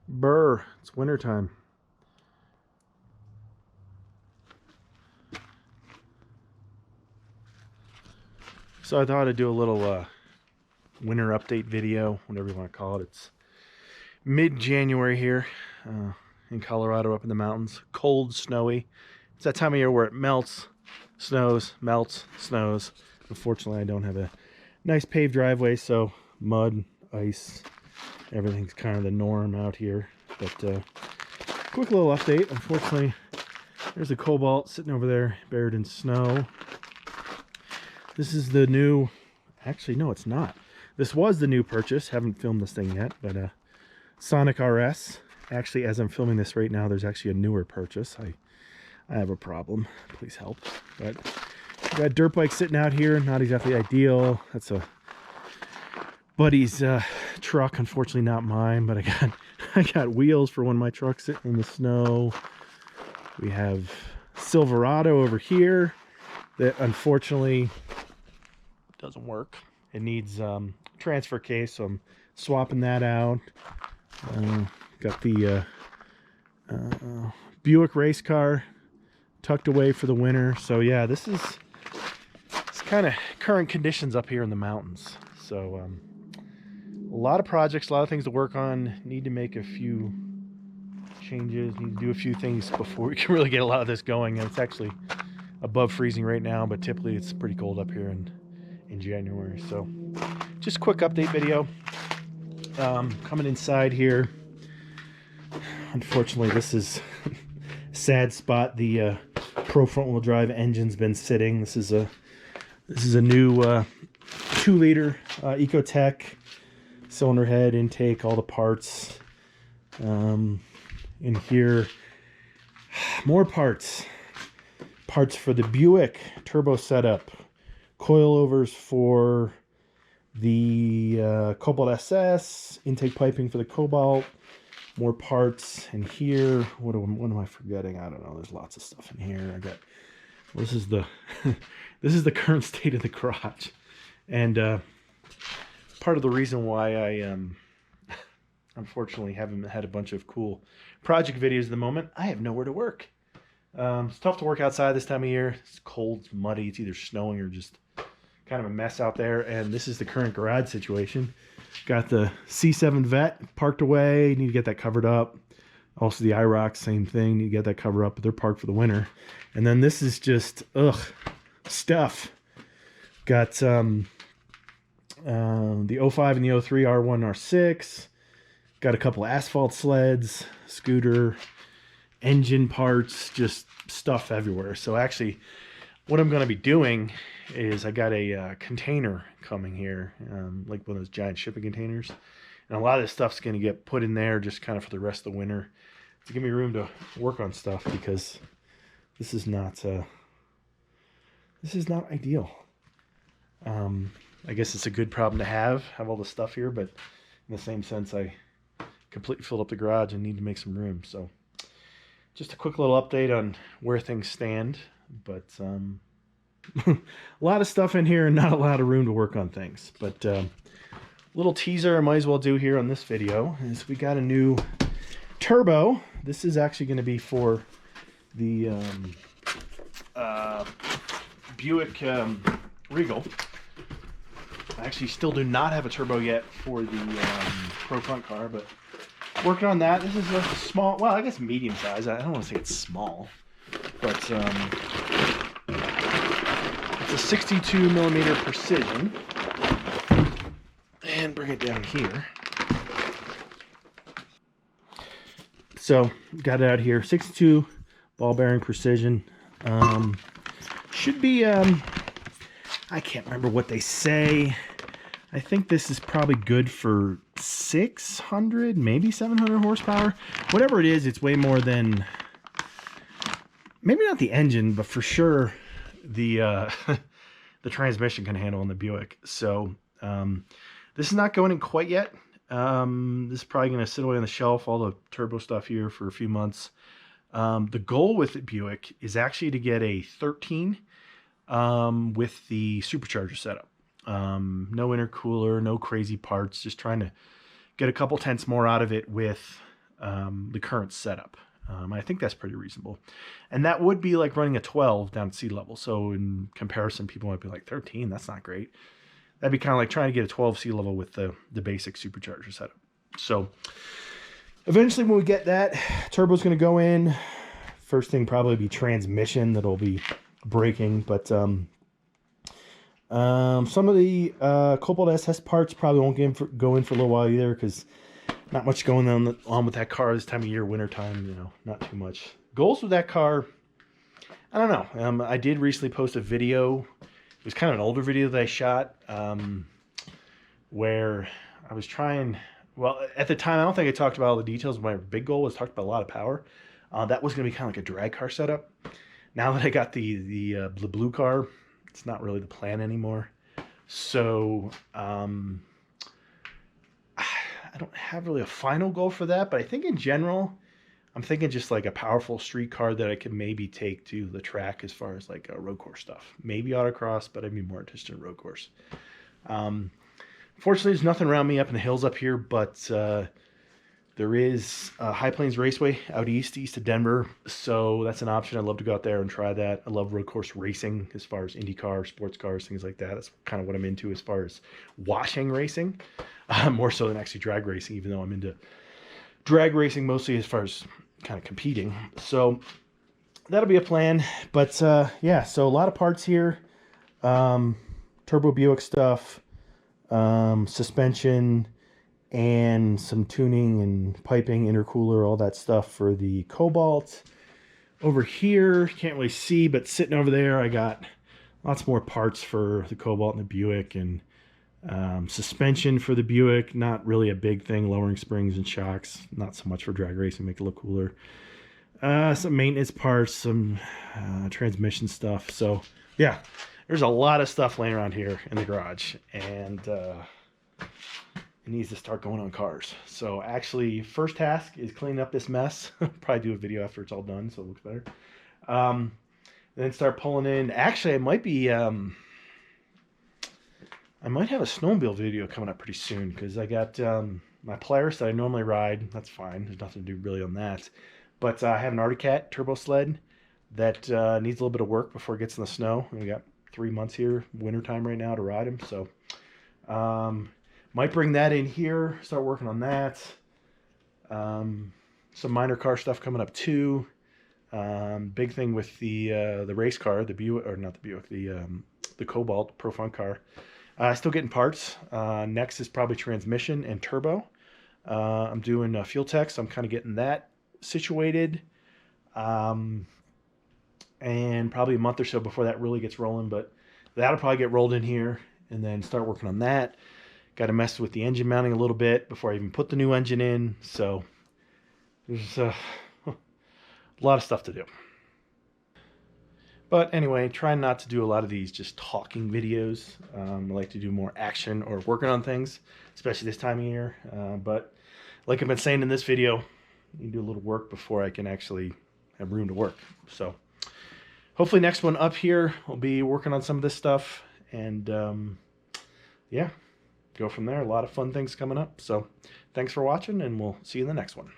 Brr, it's wintertime. So I thought I'd do a little winter update video, whatever you want to call it. It's mid-January here in Colorado, up in the mountains. Cold, snowy. It's that time of year where it melts, snows, melts, snows. Unfortunately, I don't have a nice paved driveway, so mud, ice, everything's kind of the norm out here. But quick little update. Unfortunately, there's a Cobalt sitting over there buried in snow. This is the new, actually no it's not. This was the new purchase. Haven't filmed this thing yet, but Sonic RS. Actually, as I'm filming this right now, there's actually a newer purchase. I have a problem. Please help. But we got dirt bike sitting out here. Not exactly ideal. That's a buddy's truck. Unfortunately, not mine. But I got wheels for one of my trucks sitting in the snow. We have Silverado over here that unfortunately doesn't work. It needs transfer case, so I'm swapping that out. Got the Buick race car tucked away for the winter. So yeah, it's kind of current conditions up here in the mountains. So a lot of projects, a lot of things to work on. Need to make a few changes, need to do a few things before we can really get a lot of this going. And it's actually above freezing right now, but typically it's pretty cold up here in January. So just a quick update video. Coming inside here, unfortunately this is a sad spot. The Pro front wheel drive engine's been sitting. This is a new 2-liter Ecotech, cylinder head, intake, all the parts. In here, more parts for the Buick turbo setup, coilovers for the Cobalt SS, intake piping for the Cobalt, more parts in here. What am I forgetting? I don't know. There's lots of stuff in here. This is the this is the current state of the garage, and part of the reason why I unfortunately haven't had a bunch of cool project videos at the moment. I have nowhere to work. It's tough to work outside this time of year. It's cold, it's muddy, it's either snowing or just kind of a mess out there. And this is the current garage situation. Got the C7 Vet parked away, need to get that covered up. Also the IROC, same thing, need to get that covered up, but they're parked for the winter. And then this is just, stuff. Got the 05 and the 03 R1, R6. Got a couple asphalt sleds, scooter, engine parts, just stuff everywhere. So actually, what I'm going to be doing is I got a container coming here, like one of those giant shipping containers. And a lot of this stuff's going to get put in there just kind of for the rest of the winter to give me room to work on stuff, because this is not ideal. I guess it's a good problem to have all the stuff here, but in the same sense, I completely filled up the garage and need to make some room. So just a quick little update on where things stand, but a lot of stuff in here and not a lot of room to work on things. But little teaser I might as well do here on this video is we got a new turbo. This is actually going to be for the Buick Regal. I actually still do not have a turbo yet for the Pro front car, but working on that. This is a small, well, I guess medium size. I don't want to say it's small, but it's a 62 millimeter precision. And bring it down here. So got it out here, 62 ball bearing precision. Should be, I can't remember what they say. I think this is probably good for 600, maybe 700 horsepower. Whatever it is, it's way more than, maybe not the engine, but for sure the the transmission can handle on the Buick. So this is not going in quite yet. This is probably going to sit away on the shelf, all the turbo stuff here, for a few months. The goal with the Buick is actually to get a 13 with the supercharger setup. No intercooler, no crazy parts, just trying to get a couple tenths more out of it with the current setup. I think that's pretty reasonable. And that would be like running a 12 down at sea level. So in comparison, people might be like 13, that's not great. That'd be kind of like trying to get a 12 sea level with the basic supercharger setup. So eventually when we get that, turbo's going to go in. First thing probably be transmission that'll be braking. But some of the Cobalt SS parts probably won't go in for a little while either, because not much going on with that car this time of year, wintertime, you know, not too much. Goals with that car, I don't know. I did recently post a video. It was kind of an older video that I shot where I was trying, well, at the time, I don't think I talked about all the details. My big goal was talked about a lot of power. That was going to be kind of like a drag car setup. Now that I got the blue car, it's not really the plan anymore. So, I don't have really a final goal for that, but I think in general, I'm thinking just like a powerful street car that I could maybe take to the track as far as like road course stuff. Maybe autocross, but I'd be more interested in road course. Fortunately, there's nothing around me up in the hills up here, but there is High Plains Raceway out east of Denver. So that's an option. I'd love to go out there and try that. I love road course racing as far as IndyCar, sports cars, things like that. That's kind of what I'm into as far as watching racing. More so than actually drag racing, even though I'm into drag racing mostly as far as kind of competing. So that'll be a plan. But yeah, so a lot of parts here. Turbo Buick stuff, suspension, and some tuning and piping, intercooler, all that stuff for the Cobalt. Over here, can't really see, but sitting over there, I got lots more parts for the Cobalt and the Buick, and suspension for the Buick, not really a big thing. Lowering springs and shocks, not so much for drag racing, make it look cooler. Some maintenance parts, some transmission stuff. So yeah, there's a lot of stuff laying around here in the garage, and it needs to start going on cars. So actually, first task is cleaning up this mess. Probably do a video after it's all done, so it looks better. Then start pulling in. Actually, I might be I might have a snowmobile video coming up pretty soon, because I got my Polaris that I normally ride. That's fine. There's nothing to do really on that. But I have an Arctic Cat turbo sled that needs a little bit of work before it gets in the snow. We got 3 months here, wintertime right now, to ride him. So might bring that in here, start working on that. Some minor car stuff coming up too. Big thing with the race car, the Buick, or not the Buick, the Cobalt Pro Fun car. Still getting parts. Next is probably transmission and turbo. I'm doing fuel tech, so I'm kind of getting that situated. And probably a month or so before that really gets rolling, but that'll probably get rolled in here and then start working on that. Got to mess with the engine mounting a little bit before I even put the new engine in. So there's a lot of stuff to do. But anyway, trying not to do a lot of these just talking videos. I like to do more action or working on things, especially this time of year. But like I've been saying in this video, you can do a little work before I can actually have room to work. So hopefully next one up here, I'll be working on some of this stuff. And yeah, go from there. A lot of fun things coming up. So thanks for watching, and we'll see you in the next one.